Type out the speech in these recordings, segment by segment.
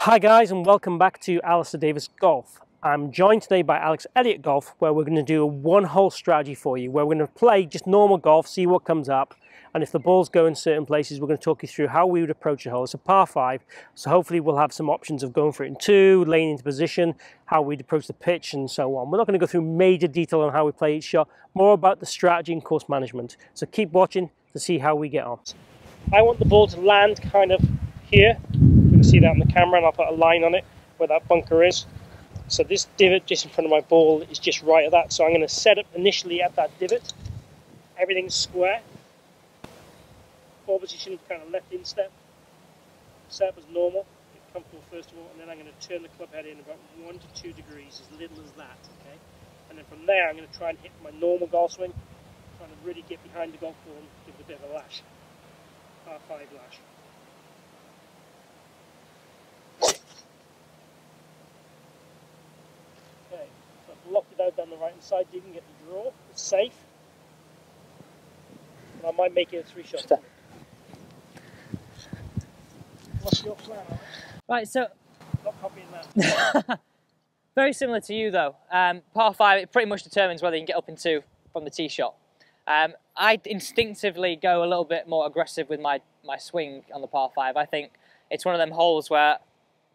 Hi guys, and welcome back to Alistair Davies Golf. I'm joined today by Alex Elliott Golf, where we're going to do a one-hole strategy for you, where we're going to play just normal golf, see what comes up, and if the balls go in certain places, we're going to talk you through how we would approach a hole. It's a par 5, so hopefully we'll have some options of going for it in 2, laying into position, how we'd approach the pitch, and so on. We're not going to go through major detail on how we play each shot, more about the strategy and course management. So keep watching to see how we get on. I want the ball to land kind of here. You can see that on the camera, and I'll put a line on it where that bunker is. So this divot just in front of my ball is just right at that. So I'm going to set up initially at that divot. Everything's square. Ball position kind of left instep. Set up as normal. Get comfortable first of all, and then I'm going to turn the club head in about 1 to 2 degrees, as little as that. Okay. And then from there I'm going to try and hit my normal golf swing, trying to really get behind the golf ball and give it a bit of a lash. Par 5 lash. Okay, so I've locked it out down the right hand side, didn't get the draw, it's safe. And I might make it a 3-shot. What's your plan, Alex? Right, so Not copying that. very similar to you though. Par 5, it pretty much determines whether you can get up in 2 from the tee shot. I instinctively go a little bit more aggressive with my swing on the par 5. I think it's one of them holes where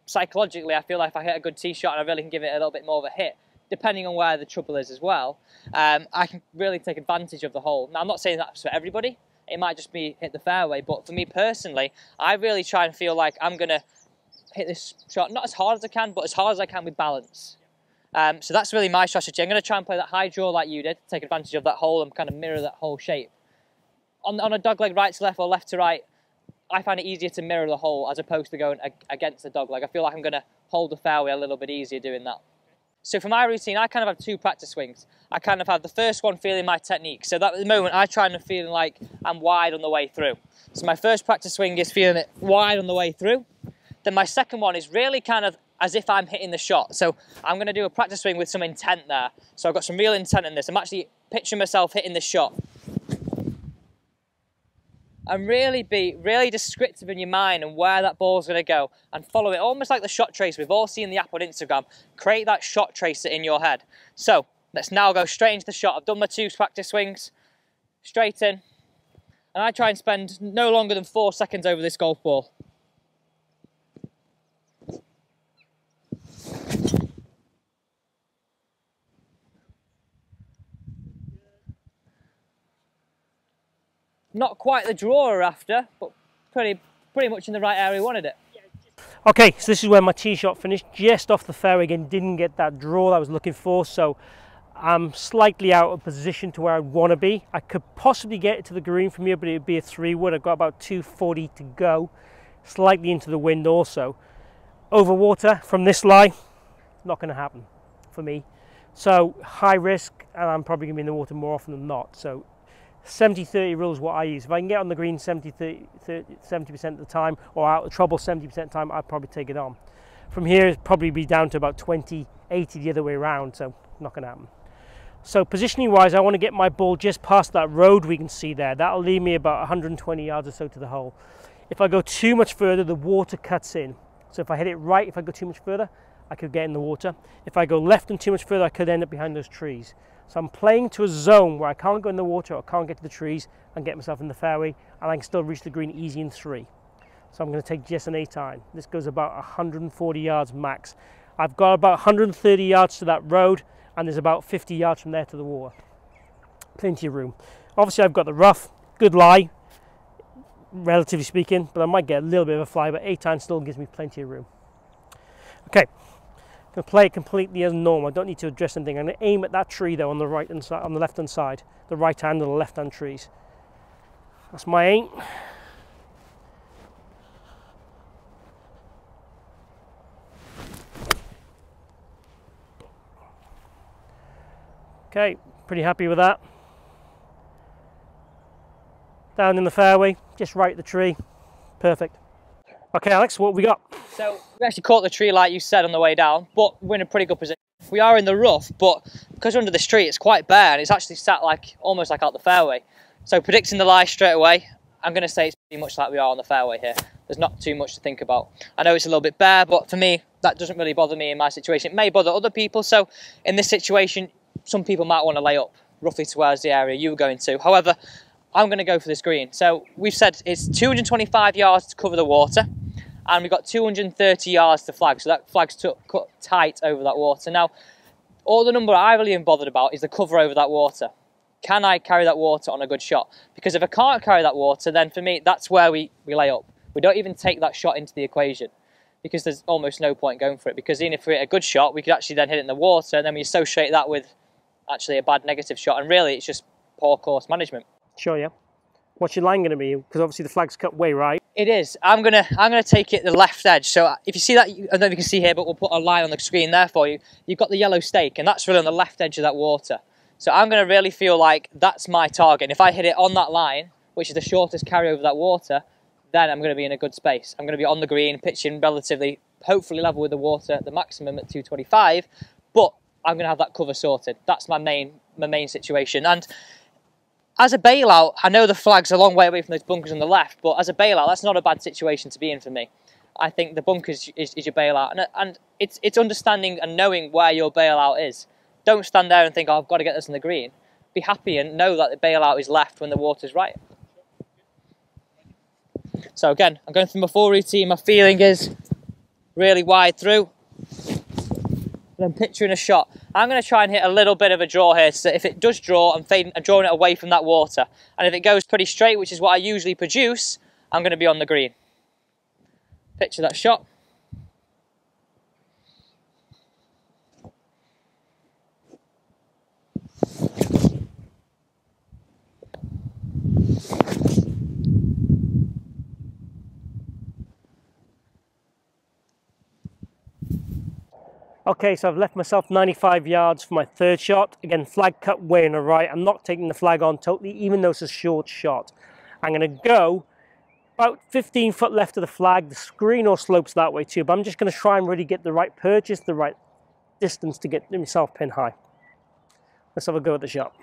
psychologically I feel like if I hit a good tee shot and I really can give it a little bit more of a hit, depending on where the trouble is as well, I can really take advantage of the hole. Now I'm not saying that's for everybody, it might just be hit the fairway, but for me personally, I really try and feel like I'm going to hit this shot not as hard as I can, but as hard as I can with balance. So that's really my strategy. I'm going to try and play that high draw like you did, take advantage of that hole and kind of mirror that whole shape. On a dogleg right to left or left to right, I find it easier to mirror the hole as opposed to going against the dogleg. I feel like I'm going to hold the fairway a little bit easier doing that. So for my routine, I kind of have 2 practice swings. I kind of have the first one feeling my technique. So that at the moment, I try and feeling like I'm wide on the way through. So my first practice swing is feeling it wide on the way through. Then my second one is really kind of as if I'm hitting the shot. So I'm going to do a practice swing with some intent there. So I've got some real intent in this. I'm actually picturing myself hitting the shot. And really be really descriptive in your mind and where that ball's going to go and follow it almost like the shot tracer. We've all seen the app on Instagram. Create that shot tracer in your head. So let's now go straight into the shot. I've done my 2 practice swings, straight in, and I try and spend no longer than 4 seconds over this golf ball. Not quite the drawer after, but pretty much in the right area we wanted it. Okay, so this is where my tee shot finished, just off the fairway again, didn't get that draw I was looking for, so I'm slightly out of position to where I want to be. I could possibly get it to the green from here, but it would be a 3-wood. I've got about 240 to go, slightly into the wind also. Over water from this lie, not going to happen for me. So high risk, and I'm probably going to be in the water more often than not. So 70-30 rule is what I use. If I can get on the green 70% of the time, or out of trouble 70% of the time, I'd probably take it on. From here, it'd probably be down to about 20-80 the other way around, so not going to happen. So positioning wise, I want to get my ball just past that road we can see there. That'll leave me about 120 yards or so to the hole. If I go too much further, the water cuts in. So if I hit it right, if I go too much further, I could get in the water. If I go left and too much further, I could end up behind those trees. So I'm playing to a zone where I can't go in the water or can't get to the trees and get myself in the fairway, and I can still reach the green easy in 3. So I'm going to take just an 8 iron. This goes about 140 yards max. I've got about 130 yards to that road, and there's about 50 yards from there to the water. Plenty of room. Obviously I've got the rough, good lie, relatively speaking, but I might get a little bit of a fly, but 8 iron still gives me plenty of room. Okay. I'm going to play it completely as normal. I don't need to address anything. I'm going to aim at that tree though on the right hand side, on the left hand side, the right hand and the left hand trees. That's my aim. Okay, pretty happy with that. Down in the fairway, just right at the tree. Perfect. Okay, Alex, what have we got? So we actually caught the tree like you said on the way down, but we're in a pretty good position. We are in the rough, but because under the tree it's quite bare and it's actually sat like almost like out the fairway. So predicting the lie straight away, I'm going to say it's pretty much like we are on the fairway here. there's not too much to think about. I know it's a little bit bare, but for me, that doesn't really bother me in my situation. It may bother other people, so in this situation, some people might want to lay up roughly towards the area you were going to. However, I'm going to go for this green. So we've said it's 225 yards to cover the water, and we've got 230 yards to flag, so that flag's cut tight over that water. Now, all the number I really am bothered about is the cover over that water. Can I carry that water on a good shot? Because if I can't carry that water, then for me, that's where we lay up. We don't even take that shot into the equation, because there's almost no point going for it. Because even if we hit a good shot, we could actually then hit it in the water, and then we associate that with actually a bad negative shot, and really it's just poor course management. Sure, yeah. What's your line going to be? Because obviously the flag's cut way right. It is. I'm gonna take it the left edge. So if you see that, I don't know if you can see here, but we'll put a line on the screen there for you. You've got the yellow stake, and that's really on the left edge of that water. So I'm going to really feel like that's my target. And if I hit it on that line, which is the shortest carry over that water, then I'm going to be in a good space. I'm going to be on the green, pitching relatively, hopefully level with the water at the maximum at 225, but I'm going to have that cover sorted. That's my main situation. And as a bailout, I know the flag's a long way away from those bunkers on the left, but as a bailout, that's not a bad situation to be in for me. I think the bunkers is your bailout, and it's understanding and knowing where your bailout is. Don't stand there and think, oh, I've got to get this on the green. Be happy and know that the bailout is left when the water's right. So again, I'm going through my full routine. My feeling is really wide through. Then picturing a shot. I'm going to try and hit a little bit of a draw here, so if it does draw, I'm drawing it away from that water. And if it goes pretty straight, which is what I usually produce, I'm going to be on the green. Picture that shot. Okay, so I've left myself 95 yards for my third shot. Again, flag cut way on the right. I'm not taking the flag on totally, even though it's a short shot. I'm going to go about 15 foot left of the flag. The screen or slopes that way too, but I'm just going to try and really get the right purchase, the right distance to get myself pin high. Let's have a go at the shot.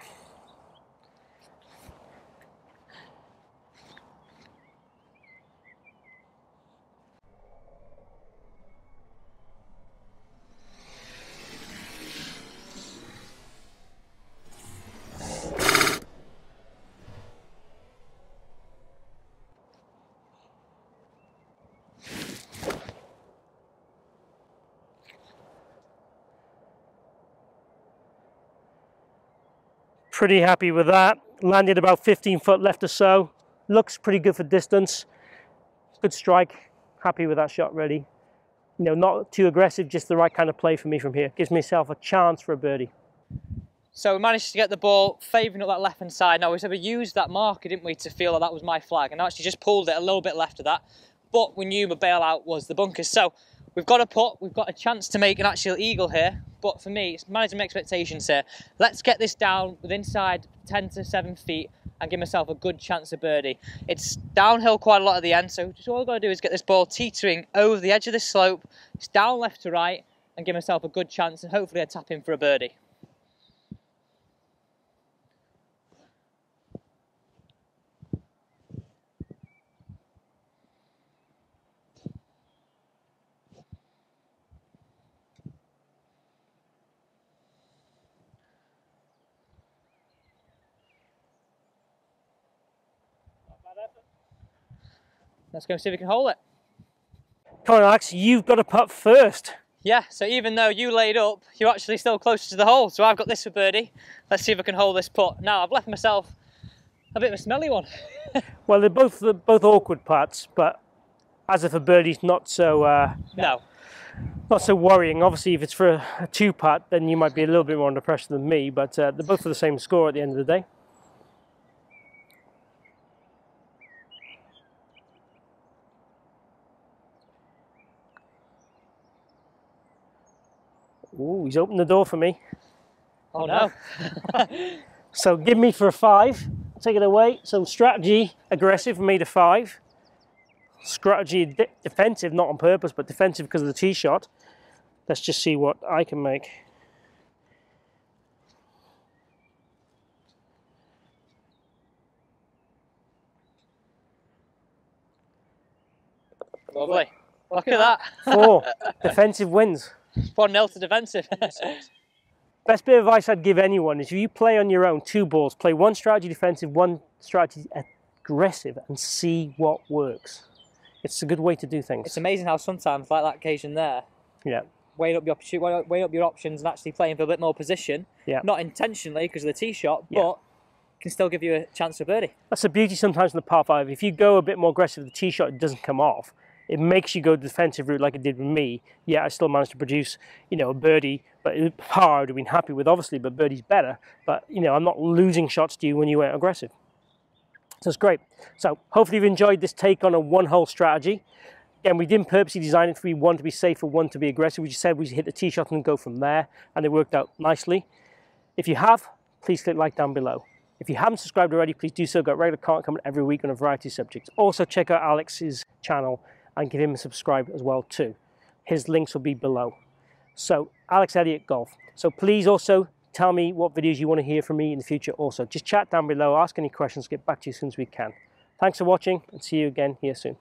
Pretty happy with that. Landed about 15 foot left or so. Looks pretty good for distance. Good strike. Happy with that shot, really. You know, not too aggressive, just the right kind of play for me from here. Gives myself a chance for a birdie. So we managed to get the ball favouring up that left-hand side. Now, we used that marker, didn't we, to feel that that was my flag. And I actually just pulled it a little bit left of that. But we knew my bailout was the bunkers. So we've got a putt. We've got a chance to make an actual eagle here. But for me, it's managing my expectations here. Let's get this down with inside 10 to 7 feet and give myself a good chance of birdie. It's downhill quite a lot at the end, so just all I've got to do is get this ball teetering over the edge of this slope. It's down left to right and give myself a good chance, and hopefully I tap in for a birdie. Let's go see if we can hold it. Come on, Alex, you've got to putt first. Yeah, so even though you laid up, you're actually still closer to the hole. So I've got this for birdie. Let's see if I can hold this putt. Now, I've left myself a bit of a smelly one. Well, they're both awkward putts, but as if a birdie's not so No. not so worrying. Obviously, if it's for a two putt, then you might be a little bit more under pressure than me, but they're both for the same score at the end of the day. Ooh, he's opened the door for me. Oh no. So give me for a 5. Take it away. So strategy, aggressive, made a 5. Strategy, defensive, not on purpose, but defensive because of the tee shot. Let's just see what I can make. Lovely. Look at that. 4 defensive wins. 1-0 to defensive. Best bit of advice I'd give anyone is if you play on your own 2 balls, play 1 strategy defensive, 1 strategy aggressive, and see what works. It's a good way to do things. It's amazing how sometimes, like that occasion there, yeah, weighing up your options and actually playing for a bit more position, yeah, not intentionally because of the tee shot, but can still give you a chance for birdie. That's the beauty sometimes in the par 5. If you go a bit more aggressive, the tee shot doesn't come off. It makes you go the defensive route like it did with me. Yeah, I still managed to produce, a birdie, but par I would have been happy with, obviously, but birdie's better. But, I'm not losing shots to you when you went aggressive. So it's great. So hopefully you've enjoyed this take on a 1-hole strategy. Again, we didn't purposely design it for 1 to be safe or 1 to be aggressive. We just said we hit the tee shot and go from there, and it worked out nicely. If you have, please click like down below. If you haven't subscribed already, please do so. Got regular content coming every week on a variety of subjects. Also check out Alex's channel and give him a subscribe as well too. His links will be below. So Alex Elliott Golf. So please also tell me what videos you want to hear from me in the future also. Just chat down below, ask any questions, get back to you as soon as we can. Thanks for watching and see you again here soon.